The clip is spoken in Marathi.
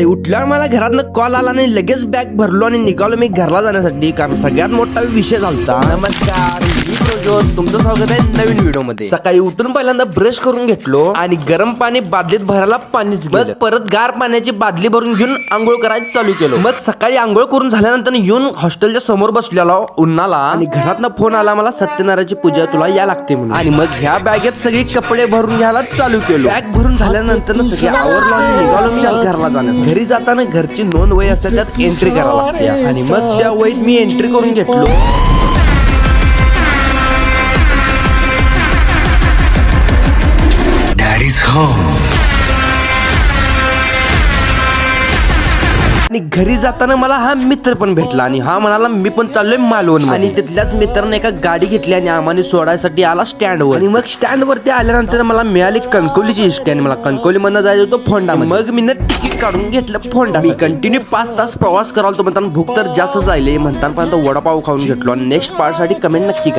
उठल्यावर मला घरातनं कॉल आला आणि लगेच बॅग भरलो आणि निघालो मी घरला जाण्यासाठी, कारण सगळ्यात मोठा विषय झालता. नमस्कार, मी प्रज्योत, तुमचं स्वागत आहे नवीन व्हिडिओ मध्ये. सकाळी उठून पहिल्यांदा ब्रश करून घेतलो आणि गरम पाणी बादलीत भरायला पाणीच गेलं. परत गार पाण्याची बादली भरून घेऊन आंघोळ करायला चालू केलो. मग सकाळी आंघोळ करून झाल्यानंतर येऊन हॉस्टेलच्या समोर बसलेलो उन्हाला आणि घरातनं फोन आला मला, सत्यनारायणची पूजा तुला या लागते म्हणून. आणि मग ह्या बॅगेत सगळी कपडे भरून घ्यायला चालू केलो. बॅग भरून झाल्यानंतर सगळे आवरलो आणि निघालो मी घरला जाण्यासाठी. घरी जाताना घरची नोंद वही असते, त्यात एंट्री करायला लागते आणि मग त्या वहीत मी एंट्री करून घेतलो. Daddy's home. आणि घरी जाताना मला हा मित्र पण भेटला आणि हा म्हणाला मी पण चाललोय मालवण. आणि तिथल्याच मित्राने एका गाडी घेतली आणि आम्हाला सोडायसाठी आला स्टँडवर. आणि मग स्टँड वरती आल्यानंतर मला मिळाली कणकवलीची एसटी आणि मला कणकवली मधनं जायचं होतं फोंडा. मग मी तिकीट काढून घेतलं फोंडा. मी कंटिन्यू 5 तास प्रवास कराल तो म्हणताना भूक तर जास्त जायले म्हणताना वडापाव खाऊन घेतलो. आणि नेक्स्ट पार्ट साठी कमेंट नक्की करा.